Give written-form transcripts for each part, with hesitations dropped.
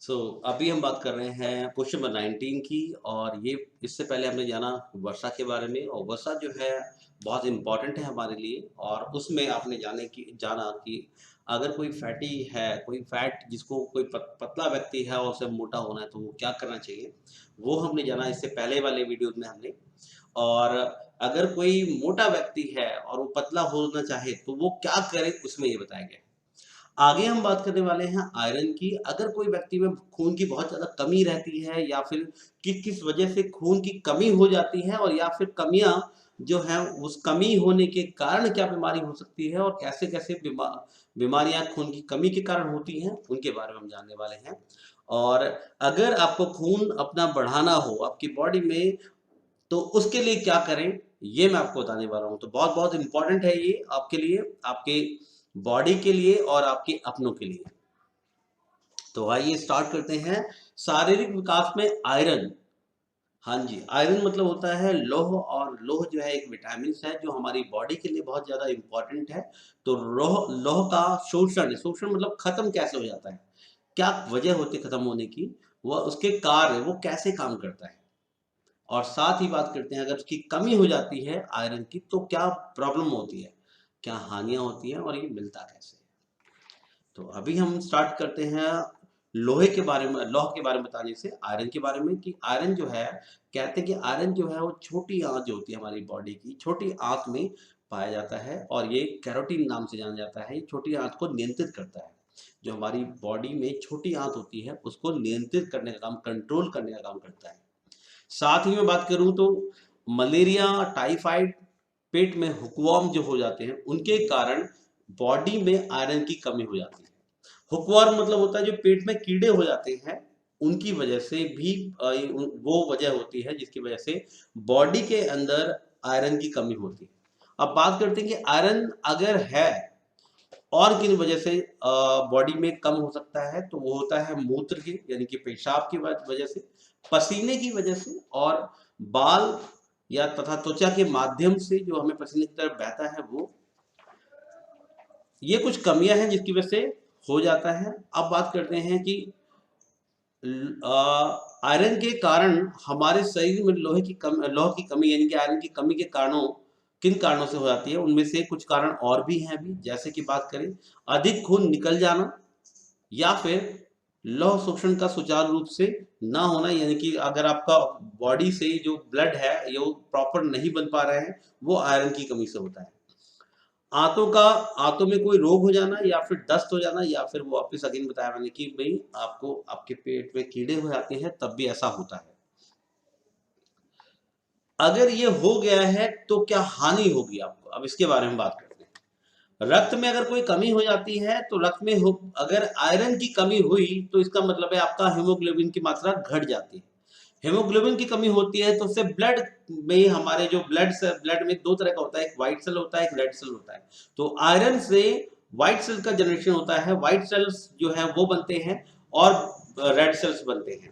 अभी हम बात कर रहे हैं क्वेश्चन नंबर 19 की। और ये इससे पहले हमने जाना वर्षा के बारे में, और वर्षा जो है बहुत इम्पोर्टेंट है हमारे लिए। और उसमें आपने जाना कि अगर कोई फैटी है, कोई फैट जिसको कोई पतला व्यक्ति है और उसे मोटा होना है तो वो क्या करना चाहिए, वो हमने जाना इससे पहले वाले वीडियो में हमने। और अगर कोई मोटा व्यक्ति है और वो पतला होना चाहे तो वो क्या करे, उसमें ये बताया गया है। आगे हम बात करने वाले हैं आयरन की। अगर कोई व्यक्ति में खून की बहुत ज़्यादा कमी रहती है, या फिर किस-किस वजह से खून की कमी हो जाती है, और या फिर कमियाँ जो हैं उस कमी होने के कारण क्या बीमारी हो सकती है, और कैसे-कैसे बीमारियाँ खून की कमी के कारण होती हैं, उनके बारे में हम जानने वाले हैं। और अगर आपको खून अपना बढ़ाना हो आपकी बॉडी में, तो उसके लिए क्या करें, ये मैं आपको बताने वाला हूँ। तो बहुत-बहुत इम्पोर्टेंट है ये आपके लिए, आपके बॉडी के लिए और आपके अपनों के लिए। तो आइए स्टार्ट करते हैं। शारीरिक विकास में आयरन। हाँ जी, आयरन मतलब होता है लौह, और लौह जो है एक विटामिन है जो हमारी बॉडी के लिए बहुत ज़्यादा इम्पोर्टेंट है। तो लौह लौह का शोषण, शोषण मतलब खत्म कैसे हो जाता है, क्या वजह होती है खत्म होने की, वह उसके कार्य, वो कैसे काम करता है। और साथ ही बात करते हैं अगर उसकी कमी हो जाती है आयरन की तो क्या प्रॉब्लम होती है, क्या हानियाँ होती हैं, और ये मिलता कैसे है। तो अभी हम स्टार्ट करते हैं लोहे के बारे में, लौह के बारे में बताने से आयरन के बारे में। कि आयरन जो है, कहते हैं कि आयरन जो है वो छोटी आंत जो होती है हमारी बॉडी की, छोटी आंत में पाया जाता है, और ये कैरोटीन नाम से जाना जाता है। ये छोटी आंत को नियंत्रित करता है। जो हमारी बॉडी में छोटी आंत होती है उसको नियंत्रित करने का काम, कंट्रोल करने का काम करता है। साथ ही मैं बात करूं तो मलेरिया, टाइफाइड, पेट में हुकवर्म जो हो जाते हैं उनके कारण बॉडी में आयरन की कमी हो जाती है। हुकवर्म मतलब होता है जो पेट में कीड़े हो जाते हैं, उनकी वजह से भी वो वजह होती है जिसकी वजह से बॉडी के अंदर आयरन की कमी होती है। अब बात करते हैं कि आयरन अगर है और किन वजह से बॉडी में कम हो सकता है, तो वो होता है मूत्र की, यानी कि पेशाब की वजह से, पसीने की वजह से, और बाल या तथा त्वचा के माध्यम से जो हमें पसीने की तरफ बहता है वो। ये कुछ कमियां हैं जिसकी वजह से हो जाता है। अब बात करते हैं कि आयरन के कारण हमारे शरीर में लौह की कमी, यानी कि आयरन की कमी के कारणों, किन कारणों से हो जाती है, उनमें से कुछ कारण और भी हैं अभी। जैसे कि बात करें अधिक खून निकल जाना, या फिर लौह शोषण का सुचारू रूप से ना होना, यानी कि अगर आपका बॉडी से जो ब्लड है ये प्रॉपर नहीं बन पा रहे हैं, वो आयरन की कमी से होता है। आंतों में कोई रोग हो जाना, या फिर दस्त हो जाना, या फिर वो वापस अगेन बताया मैंने कि भाई आपको आपके पेट में कीड़े हो जाते हैं तब भी ऐसा होता है। अगर ये हो गया है तो क्या हानि होगी आपको, अब इसके बारे में बात करते हैं। रक्त में अगर कोई कमी हो जाती है तो अगर आयरन की कमी हुई तो इसका मतलब है आपका हीमोग्लोबिन की मात्रा घट जाती है। हीमोग्लोबिन की कमी होती है तो उससे ब्लड में, हमारे जो ब्लड में दो तरह का होता है, एक व्हाइट सेल होता है, एक रेड सेल होता है। तो आयरन से व्हाइट सेल का जनरेशन होता है, व्हाइट सेल्स जो है वो बनते हैं, और रेड सेल्स बनते हैं।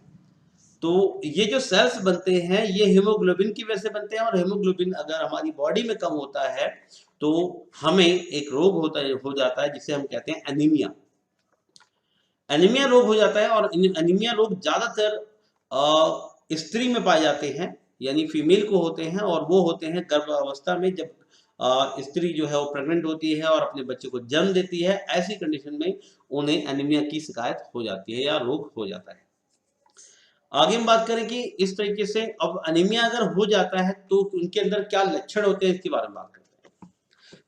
तो ये जो सेल्स बनते हैं ये हीमोग्लोबिन की वजह से बनते हैं, और हीमोग्लोबिन अगर हमारी बॉडी में कम होता है तो हमें एक रोग हो जाता है जिसे हम कहते हैं एनीमिया। एनीमिया रोग हो जाता है, और एनीमिया रोग ज्यादातर स्त्री में पाए जाते हैं, यानी फीमेल को होते हैं, और वो होते हैं गर्भावस्था में, जब स्त्री जो है वो प्रेग्नेंट होती है और अपने बच्चे को जन्म देती है। ऐसी कंडीशन में उन्हें एनीमिया की शिकायत हो जाती है या रोग हो जाता है। आगे हम बात करें कि इस तरीके से अब एनीमिया अगर हो जाता है तो उनके अंदर क्या लक्षण होते हैं, इसके बारे में बात करते हैं।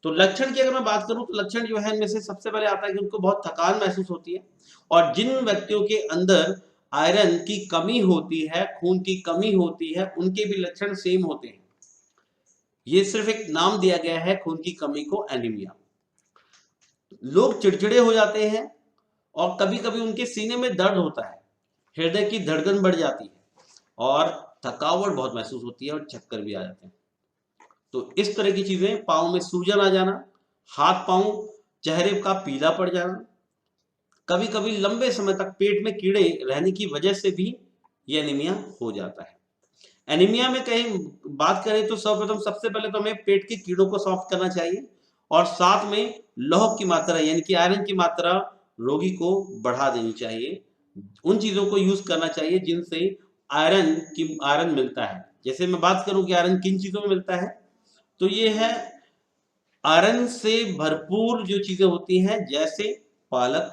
तो लक्षण की अगर मैं बात करूं तो लक्षण जो है इनमें से सबसे पहले आता है कि उनको बहुत थकान महसूस होती है। और जिन व्यक्तियों के अंदर आयरन की कमी होती है, खून की कमी होती है, उनके भी लक्षण सेम होते हैं। ये सिर्फ एक नाम दिया गया है खून की कमी को, एनीमिया। लोग चिड़चिड़े हो जाते हैं, और कभी कभी उनके सीने में दर्द होता है, हृदय की धड़कन बढ़ जाती है, और थकावट बहुत महसूस होती है, और चक्कर भी आ जाते हैं। तो इस तरह की चीजें, पाँव में सूजन आ जाना, हाथ पाँव, चेहरे का पीला पड़ जाना, कभी कभी लंबे समय तक पेट में कीड़े रहने की वजह से भी ये एनीमिया हो जाता है। एनीमिया में कहीं बात करें तो सर्वप्रथम सबसे पहले तो हमें पेट के कीड़ों को समाप्त करना चाहिए, और साथ में लौह की मात्रा, यानी कि आयरन की मात्रा रोगी को बढ़ा देनी चाहिए, उन चीजों को यूज करना चाहिए जिनसे आयरन मिलता है। जैसे मैं बात करूं कि आयरन किन चीजों में मिलता है, तो ये है आयरन से भरपूर जो चीजें होती हैं, जैसे पालक,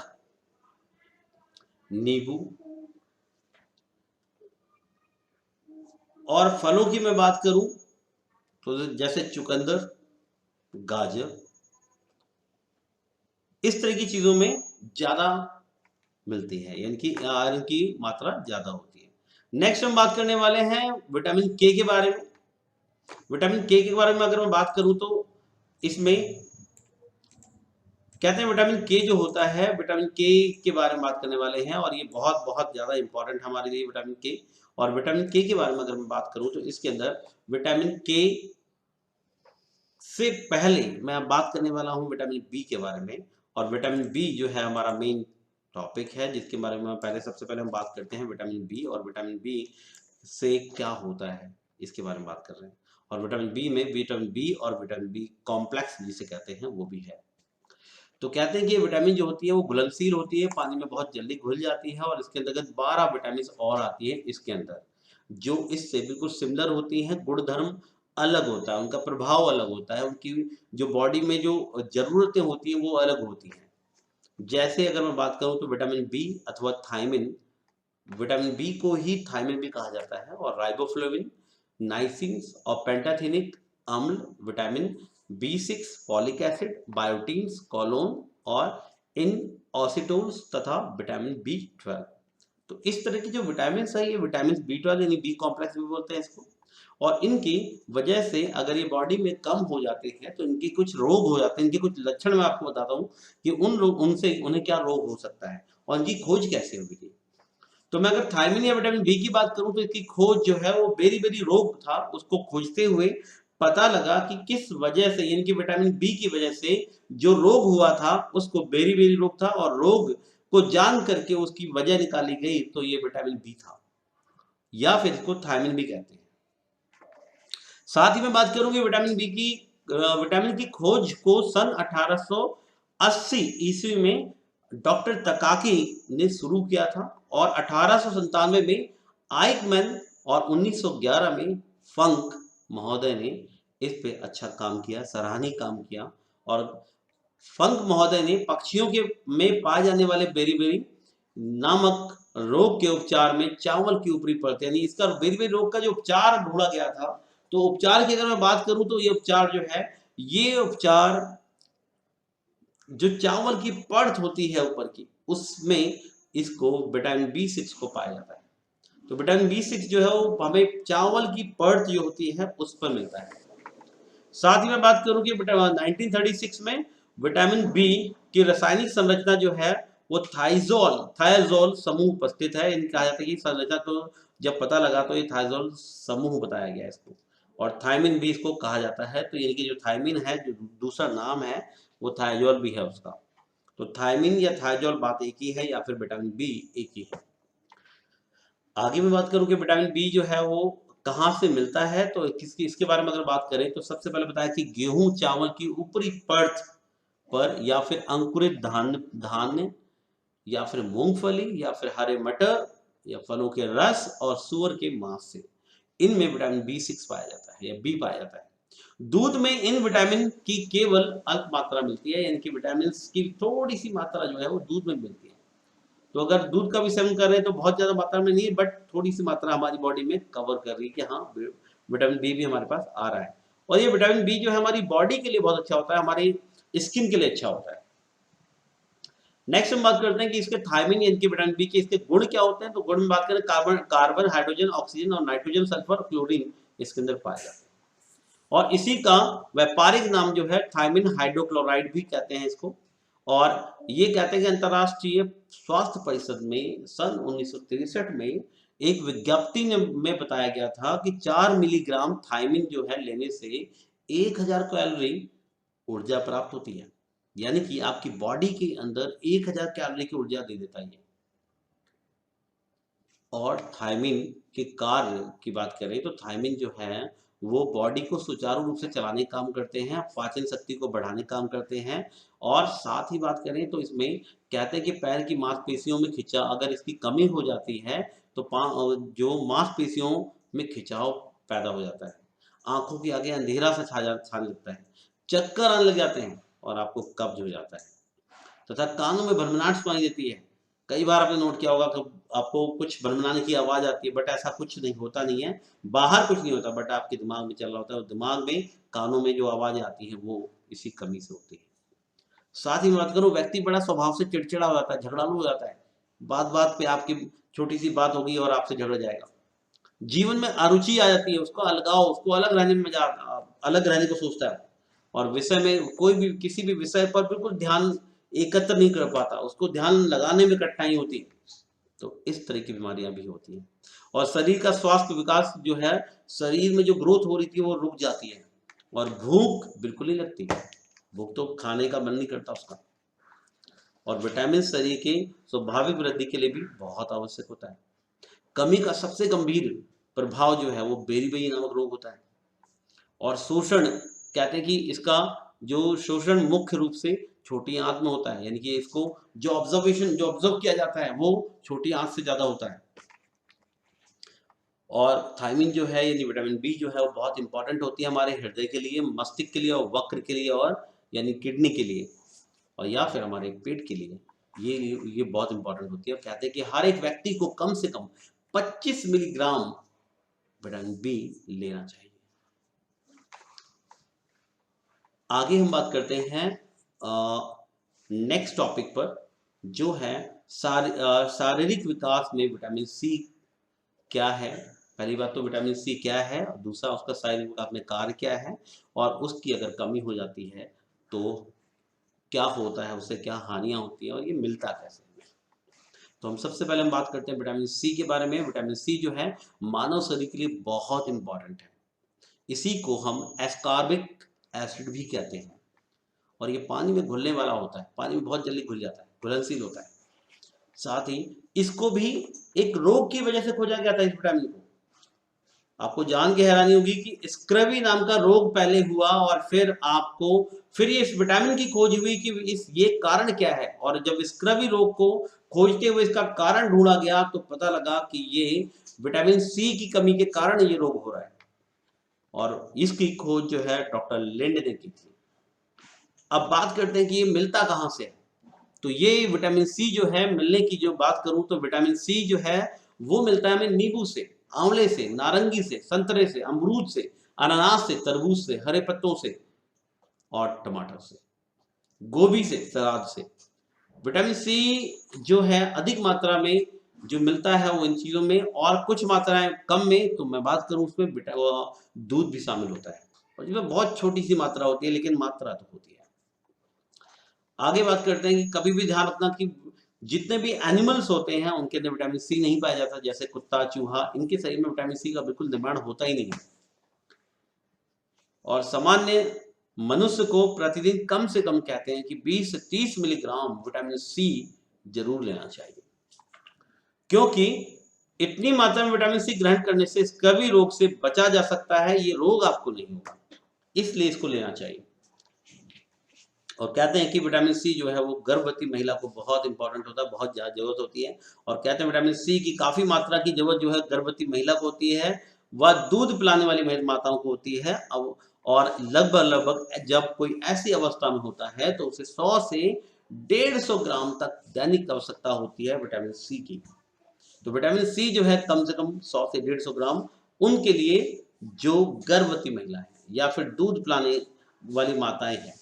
नींबू, और फलों की मैं बात करूं तो जैसे चुकंदर, गाजर, इस तरह की चीजों में ज्यादा मिलती है, यानी कि आयरन की मात्रा ज्यादा होती है। नेक्स्ट हम बात करने वाले हैं विटामिन के के बारे में। विटामिन के बारे में अगर मैं बात करूं तो इसमें कहते हैं विटामिन के जो होता है, विटामिन के बारे में बात करने वाले हैं, और ये बहुत बहुत ज्यादा इंपॉर्टेंट हमारे लिए विटामिन के। और विटामिन के बारे में अगर मैं बात करूं तो इसके अंदर विटामिन के से पहले मैं अब बात करने वाला हूं विटामिन बी के बारे में। और विटामिन बी जो है हमारा मेन टॉपिक है, जिसके बारे में पहले सबसे पहले हम बात करते हैं विटामिन बी, और विटामिन बी से क्या होता है इसके बारे में बात कर रहे हैं। और विटामिन बी में विटामिन बी और विटामिन बी कॉम्प्लेक्स जिसे कहते हैं वो भी है। तो कहते हैं कि ये विटामिन जो होती है वो घुलनशील होती है, पानी में बहुत जल्दी घुल जाती है, और इसके अंतर्गत 12 विटामिन और आती है इसके अंदर, जो इससे बिल्कुल सिमिलर होती हैं। गुणधर्म अलग होता है, उनका प्रभाव अलग होता है, उनकी जो बॉडी में जो जरूरतें होती हैं वो अलग होती हैं। जैसे अगर मैं बात करूं तो विटामिन बी अथवा थायमिन, विटामिन बी को ही थायमिन भी कहा जाता है, और राइबोफ्लेविन, नाइसिन्स और पेंटाथेनिक अम्ल, vitamin B6, folic acid, बायोटीन्स, colon और इन ऑसिटोल्स तथा विटामिन बी12। तो इस तरह की जो विटामिन है, ये विटामिन बी12 यानी बी कॉम्प्लेक्स भी बोलते हैं इसको। और इनकी वजह से अगर ये बॉडी में कम हो जाते हैं तो इनके कुछ रोग हो जाते हैं। इनके कुछ लक्षण मैं आपको बताता हूँ कि उनसे उन्हें क्या रोग हो सकता है और इनकी खोज कैसे होगी। तो मैं अगर थायमिन या विटामिन बी की बात करूं तो इसकी खोज जो है वो बेरी बेरी रोग था, उसको खोजते हुए पता लगा कि किस वजह से, यानी कि विटामिन बी की वजह से जो रोग हुआ था उसको बेरी बेरी रोग था, और रोग को जान करके उसकी वजह निकाली गई तो ये विटामिन बी था, या फिर इसको थायमिन भी कहते हैं। साथ ही मैं बात करूंगी विटामिन बी की। विटामिन की खोज को सन 1880 ईस्वी में डॉक्टर तकाकी ने शुरू किया था, और 1897 में आइकमैन और 1911 में फंक महोदय ने इस पे अच्छा काम किया, सराहनीय काम किया। और फंक महोदय ने पक्षियों के में पाए जाने वाले बेरीबेरी नामक रोग के उपचार में चावल की ऊपरी परत, यानी इसका बेरीबेरी रोग का जो उपचार ढूंढा गया था, तो उपचार की अगर मैं बात करूं तो ये उपचार जो है, ये उपचार जो चावल की परत होती है ऊपर की, उसमें इसको विटामिन बी6 को पाया जाता है। तो विटामिन बी6 जो है वो हमें चावल की परत जो होती है उस पर मिलता है। साथ ही मैं बात करूं कि 1936 में विटामिन बी की रासायनिक संरचना जो है वो थायजोल समूह उपस्थित है। इनका कहा जाता है कि संरचना तो जब पता लगा तो ये थायजोल समूह बताया गया इसको, और थायमिन भी इसको कहा जाता है। तो यानी कि जो थायमिन है, जो दूसरा नाम है, वो थायजोल भी है उसका। तो थायमिन या थायजोल बात एक ही है, या फिर विटामिन बी एक ही है। आगे मैं बात करूं कि विटामिन बी जो है वो कहाँ से मिलता है, तो किसकी इसके बारे में अगर बात करें तो सबसे पहले बताया कि गेहूं चावल की ऊपरी परत पर, या फिर अंकुरित धान्य धान्य, या फिर मूंगफली, या फिर हरे मटर, या फलों के रस और सूअर के मांस से, इनमें विटामिन बी6 पाया जाता है या बी पाया जाता है। दूध में इन विटामिन की केवल अल्प मात्रा मिलती है, यानी कि विटामिन की थोड़ी सी मात्रा जो है वो दूध में मिलती है। तो अगर दूध का भी सेवन कर रहे हैं तो बहुत ज्यादा मात्रा में नहीं है, बट थोड़ी सी मात्रा हमारी बॉडी में कवर कर रही है कि हाँ विटामिन बी भी हमारे पास आ रहा है। और ये विटामिन बी जो है हमारी बॉडी के लिए बहुत अच्छा होता है, हमारी स्किन के लिए अच्छा होता है। नेक्स्ट हम बात करते हैं कि इसके थायमिन यानी कि विटामिन बी के इसके गुण क्या होते हैं। तो गुण में बात करें, कार्बन, हाइड्रोजन, ऑक्सीजन और नाइट्रोजन, सल्फर, क्लोरीन इसके अंदर पाए जाते हैं। और इसी का व्यापारिक नाम जो है थायमिन हाइड्रोक्लोराइड भी कहते हैं इसको। और ये कहते हैं कि अंतरराष्ट्रीय स्वास्थ्य परिषद में सन 1963 में एक विज्ञप्ति में बताया गया था कि 4 मिलीग्राम थायमिन जो है लेने से 1000 कैलोरी ऊर्जा प्राप्त होती है, यानी कि आपकी बॉडी के अंदर 1000 कैलोरी की ऊर्जा दे देता है। और थायमिन के कार्य की बात करें तो थायमिन जो है वो बॉडी को सुचारू रूप से चलाने का काम करते हैं, पाचन शक्ति को बढ़ाने का काम करते हैं। और साथ ही बात करें तो इसमें कहते हैं कि पैर की मांसपेशियों में खिंचाव अगर इसकी कमी हो जाती है तो जो मांसपेशियों में खिंचाव पैदा हो जाता है, आंखों के आगे अंधेरा सा छाने लगता है, चक्कर आने लग जाते हैं और आपको कब्ज हो जाता है तथा कानों में भनभनाहट सुनाई देती है। कई बार आपने नोट किया होगा कि आपको कुछ भनभनाने की आवाज आती है, बट ऐसा कुछ नहीं होता नहीं है, बाहर कुछ नहीं होता, बट आपके दिमाग में चल रहा होता है और दिमाग में कानों में जो आवाज आती है वो इसी कमी से होती है। साथ ही बात करूं, व्यक्ति बड़ा स्वभाव से चिड़चिड़ा हो जाता है, झगड़ालू हो जाता है, बात बात पे आपकी छोटी सी बात होगी और आपसे झगड़ जाएगा। जीवन में अरुचि आ जाती है, उसको अलगाव, उसको अलग रहने में अलग रहने को सोचता है और विषय में कोई भी किसी भी विषय पर बिल्कुल ध्यान एकत्र नहीं कर पाता, उसको ध्यान लगाने में कठिनाई होती है। तो इस तरह की बीमारियां भी होती हैं। और शरीर का स्वास्थ्य विकास जो है, शरीर में जो ग्रोथ हो रही थी वो रुक जाती है और भूख बिल्कुल नहीं लगती, भूख तो खाने का मन नहीं करता उसका। और विटामिन शरीर के स्वाभाविक वृद्धि के लिए भी बहुत आवश्यक होता है। कमी का सबसे गंभीर प्रभाव जो है वो बेरी नामक रोग होता है। और शोषण, कहते हैं कि इसका जो शोषण मुख्य रूप से छोटी आंत में होता है, यानी कि इसको जो ऑब्जर्व किया जाता है वो छोटी आंत से ज्यादा होता है। और थायमिन जो है यानी विटामिन बी जो है वो बहुत इंपॉर्टेंट होती है हमारे हृदय के लिए, मस्तिष्क के लिए और वक्र के लिए और यानी किडनी के लिए और या फिर हमारे पेट के लिए। ये बहुत इंपॉर्टेंट होती है। और कहते हैं कि हर एक व्यक्ति को कम से कम 25 मिलीग्राम विटामिन बी लेना चाहिए। आगे हम बात करते हैं नेक्स्ट टॉपिक पर, जो है शारीरिक विकास में विटामिन सी क्या है। पहली बात तो विटामिन सी क्या है, और दूसरा उसका शारीरिक विकास में कार्य क्या है, और उसकी अगर कमी हो जाती है तो क्या होता है, उससे क्या हानियां होती है और ये मिलता कैसे है। तो हम सबसे पहले हम बात करते हैं विटामिन सी के बारे में। विटामिन सी जो है मानव शरीर के लिए बहुत इंपॉर्टेंट है। इसी को हम एस्कॉर्बिक एसिड भी कहते हैं और ये पानी में घुलने वाला होता है, पानी में बहुत जल्दी घुल जाता है, घुलनशील होता है। साथ ही इसको भी एक रोग की वजह से खोजा गया था इस विटामिन को। आपको जान के हैरानी होगी कि स्क्रबी नाम का रोग पहले हुआ और फिर ये इस विटामिन की खोज हुई कि ये कारण क्या है। और जब स्क्रबी रोग को खोजते हुए इसका कारण ढूंढा गया तो पता लगा कि ये विटामिन सी की कमी के कारण ये रोग हो रहा है और इसकी खोज जो है डॉक्टर लिंड ने की थी। अब बात करते हैं कि ये मिलता कहां से है। तो ये विटामिन सी जो है मिलने की जो बात करूं तो विटामिन सी जो है वो मिलता है हमें नींबू से, आंवले से, नारंगी से, संतरे से, अमरूद से, अनानास से, तरबूज से, हरे पत्तों से और टमाटर से, गोभी से, सलाद से। विटामिन सी जो है अधिक मात्रा में जो मिलता है वो इन चीजों में, और कुछ मात्राएं कम में तो मैं बात करूं उसमें दूध भी शामिल होता है और जिसमें बहुत छोटी सी मात्रा होती है लेकिन मात्रा तो होती है। आगे बात करते हैं कि कभी भी ध्यान रखना कि जितने भी एनिमल्स होते हैं उनके अंदर विटामिन सी नहीं पाया जाता, जैसे कुत्ता, चूहा, इनके शरीर में विटामिन सी का बिल्कुल निर्माण होता ही नहीं है। और सामान्य मनुष्य को प्रतिदिन कम से कम कहते हैं कि 20 से 30 मिलीग्राम विटामिन सी जरूर लेना चाहिए, क्योंकि इतनी मात्रा में विटामिन सी ग्रहण करने से स्कर्वी रोग से बचा जा सकता है। ये रोग आपको नहीं होगा, इसलिए इसको लेना चाहिए। और कहते हैं कि विटामिन सी जो है वो गर्भवती महिला को बहुत इंपॉर्टेंट होता है, बहुत ज्यादा जरूरत होती है। और कहते हैं विटामिन सी की काफी मात्रा की जरूरत जो है गर्भवती महिला को होती है, वह दूध पिलाने वाली माताओं को होती है। अब और लगभग जब कोई ऐसी अवस्था में होता है तो उसे 100 से 150 ग्राम तक दैनिक आवश्यकता होती है विटामिन सी की। तो विटामिन सी जो है कम से कम 100 से 150 ग्राम उनके लिए जो गर्भवती महिला है या फिर दूध पिलाने वाली माताएं हैं।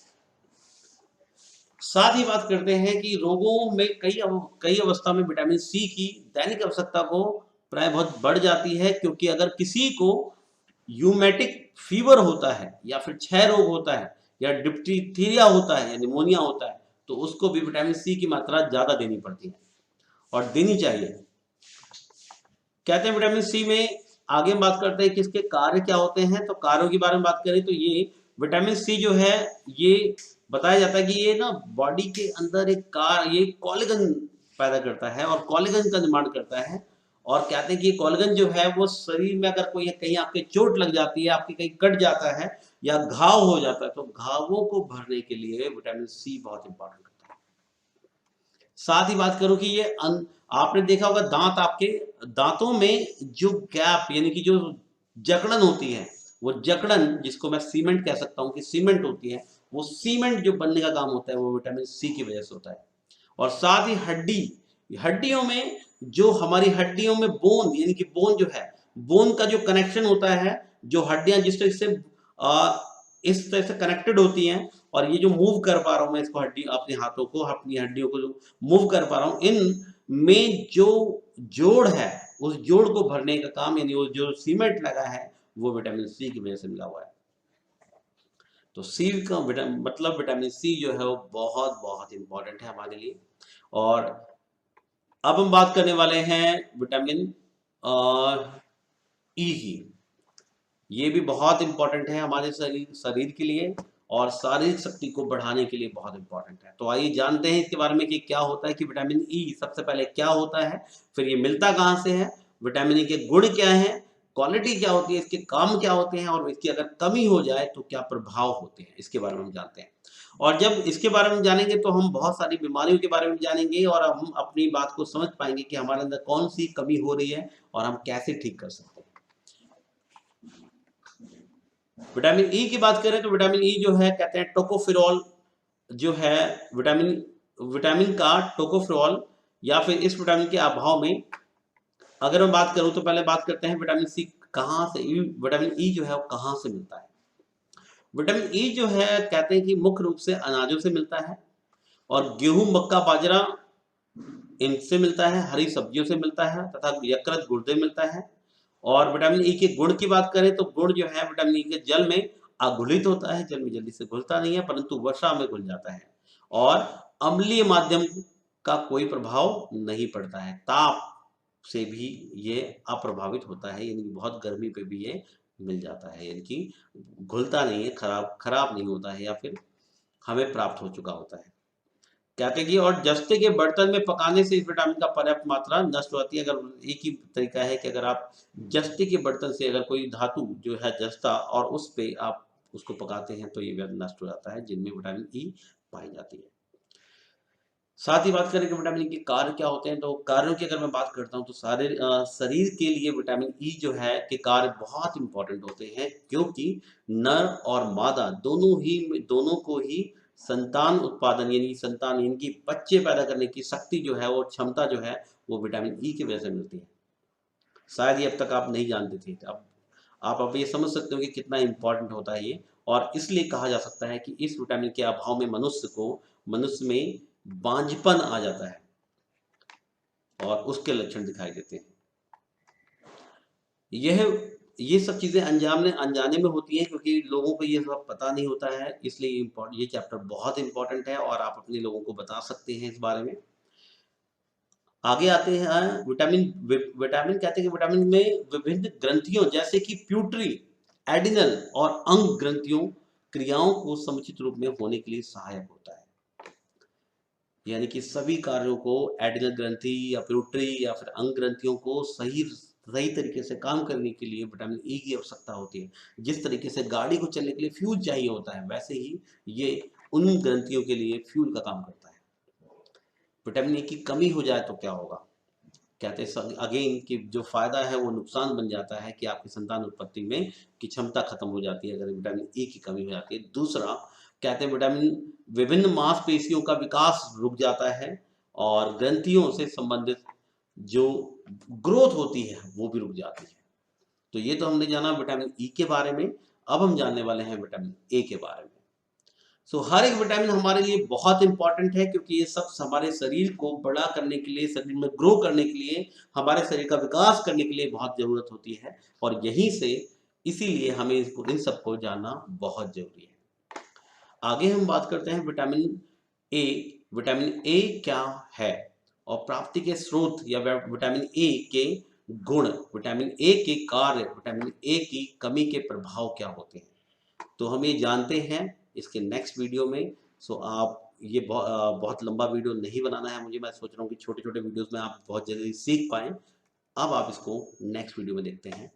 साथ ही बात करते हैं कि रोगों में कई अवस्था में विटामिन सी की दैनिक आवश्यकता को प्राय बहुत बढ़ जाती है, क्योंकि अगर किसी को यूमेटिक फीवर होता है या फिर क्षय रोग होता है या डिप्थीरिया होता है या निमोनिया होता है तो उसको भी विटामिन सी की मात्रा ज्यादा देनी पड़ती है और देनी चाहिए। कहते हैं विटामिन सी में आगे हम बात करते हैं कि इसके कार्य क्या होते हैं। तो कार्यों के बारे में बात करें तो ये विटामिन सी जो है ये बताया जाता है कि ये ना बॉडी के अंदर ये कोलेजन पैदा करता है और कोलेजन का निर्माण करता है और कहते हैं कि कोलेजन जो है वो शरीर में अगर कोई कहीं आपके चोट लग जाती है, आपके कहीं कट जाता है या घाव हो जाता है, तो घावों को भरने के लिए विटामिन सी बहुत इंपॉर्टेंट होता है। साथ ही बात करूं कि ये आपने देखा होगा आपके दांतों में जो गैप यानी कि जो जकड़न होती है, वो जकड़न जिसको मैं सीमेंट कह सकता हूं कि सीमेंट होती है, वो सीमेंट जो बनने का काम होता है वो विटामिन सी की वजह से होता है। और साथ ही हड्डियों में जो हमारी हड्डियों में बोन यानी कि बोन जो है, बोन का जो कनेक्शन होता है, जो हड्डियां जिस तरह से इस तरह से कनेक्टेड होती हैं, और ये जो मूव कर पा रहा हूं मैं इसको हड्डी अपने हाथों को अपनी हड्डियों को जो मूव कर पा रहा हूं, इन में जो जोड़ है उस जोड़ को भरने का काम यानी वो जो सीमेंट लगा है वो विटामिन सी की वजह से मिला हुआ है। तो सी का मतलब विटामिन सी जो है वो बहुत बहुत इंपॉर्टेंट है हमारे लिए। और अब हम बात करने वाले हैं विटामिन ई की। ये भी बहुत इंपॉर्टेंट है हमारे शरीर के लिए और शारीरिक शक्ति को बढ़ाने के लिए बहुत इंपॉर्टेंट है। तो आइए जानते हैं इसके बारे में कि क्या होता है कि विटामिन ई सबसे पहले क्या होता है, फिर ये मिलता कहाँ से है, विटामिन ई के गुण क्या हैं, क्वालिटी क्या होती है, इसके काम क्या होते हैं, और इसकी अगर कमी हो जाए तो क्या प्रभाव होते हैं, इसके बारे में हम जानते हैं। और जब इसके बारे में जानेंगे तो हम बहुत सारी बीमारियों के बारे में जानेंगे और हम अपनी बात को समझ पाएंगे कि हमारे अंदर कौन सी कमी हो रही है और हम कैसे ठीक कर सकते हैं। विटामिन ई की बात करें तो विटामिन ई जो है कहते हैं टोकोफेरॉल जो है, विटामिन विटामिन का टोकोफेरॉल या फिर इस विटामिन के अभाव में अगर मैं बात करूं तो पहले बात करते हैं विटामिन सी कहां से, विटामिन ई जो है वो कहां से मिलता है। विटामिन ई जो है कहते हैं कि मुख्य रूप से अनाजों से मिलता है और गेहूं, मक्का, बाजरा इनसे मिलता है, हरी सब्जियों से मिलता है तथा यकृत, गुर्दे मिलता है। और विटामिन ई के गुण की बात करें तो गुण जो है विटामिन ई के जल में अघुलित होता है, जल में जल्दी से घुलता नहीं है परंतु वर्षा में घुल जाता है, और अम्लीय माध्यम का कोई प्रभाव नहीं पड़ता है, ताप से भी ये अप्रभावित होता है, यानी कि बहुत गर्मी पे भी ये मिल जाता है, यानी कि घुलता नहीं है, खराब नहीं होता है या फिर हमें प्राप्त हो चुका होता है। कहते हैं कि और जस्ते के बर्तन में पकाने से इस विटामिन का पर्याप्त मात्रा नष्ट होती है। अगर एक ही तरीका है कि अगर आप जस्ते के बर्तन से अगर कोई धातु जो है जस्ता और उस पे आप उसको पकाते हैं तो ये नष्ट हो जाता है, जिनमें विटामिन ई पाई जाती है। साथ ही बात करें कि विटामिन ई के कार्य क्या होते हैं, तो कार्यों की अगर मैं बात करता हूं तो सारे शरीर के लिए विटामिन ई जो है के कार्य बहुत इंपॉर्टेंट होते हैं, क्योंकि नर और मादा दोनों को ही संतान उत्पादन यानी संतान यानी कि बच्चे पैदा करने की शक्ति जो है वो क्षमता जो है वो विटामिन ई की वजह से मिलती है। शायद ये अब तक आप नहीं जानते थे, अब ये समझ सकते हो कि कितना इंपॉर्टेंट होता है ये। और इसलिए कहा जा सकता है कि इस विटामिन के अभाव में मनुष्य में बांझपन आ जाता है और उसके लक्षण दिखाई देते हैं। ये सब चीजें अनजाने में होती हैं, क्योंकि लोगों को ये सब पता नहीं होता है, इसलिए ये चैप्टर बहुत इंपॉर्टेंट है और आप अपने लोगों को बता सकते हैं इस बारे में। आगे आते हैं विटामिन कहते हैं कि विटामिन में विभिन्न ग्रंथियों जैसे कि प्यूटरी, एडिनल और अंग ग्रंथियों क्रियाओं को समुचित रूप में होने के लिए सहायक होता है, यानी कि सभी कार्यों को एडिनल ग्रंथि या प्यूटरी या फिर अंग ग्रंथियों को सही तरीके से काम करने के लिए विटामिन ई की आवश्यकता होती है। जिस तरीके से गाड़ी को चलने के लिए फ्यूल चाहिए होता है, वैसे ही ये उन ग्रंथियों के लिए फ्यूल का काम करता है। विटामिन ई की कमी हो जाए तो क्या होगा, कहते हैं अगेन कि जो फायदा है वो नुकसान बन जाता है कि आपकी संतान उत्पत्ति में की क्षमता खत्म हो जाती है अगर विटामिन ई की कमी हो जाती है। दूसरा कहते हैं विटामिन विभिन्न मांसपेशियों का विकास रुक जाता है और ग्रंथियों से संबंधित जो ग्रोथ होती है वो भी रुक जाती है। तो ये तो हमने जाना विटामिन ई के बारे में। अब हम जानने वाले हैं विटामिन ए के बारे में। हर एक विटामिन हमारे लिए बहुत इंपॉर्टेंट है, क्योंकि ये सब हमारे शरीर को बड़ा करने के लिए, शरीर में ग्रो करने के लिए, हमारे शरीर का विकास करने के लिए बहुत जरूरत होती है, और यहीं से इसीलिए हमें इन सबको जानना बहुत जरूरी है। आगे हम बात करते हैं विटामिन ए। विटामिन ए क्या है और प्राप्ति के स्रोत या विटामिन ए के गुण, विटामिन ए के कार्य, विटामिन ए की कमी के प्रभाव क्या होते हैं, तो हम ये जानते हैं इसके नेक्स्ट वीडियो में। आप ये बहुत लंबा वीडियो नहीं बनाना है मुझे, मैं सोच रहा हूँ कि छोटे छोटे वीडियोस में आप बहुत जल्दी सीख पाएं। अब आप इसको नेक्स्ट वीडियो में देखते हैं।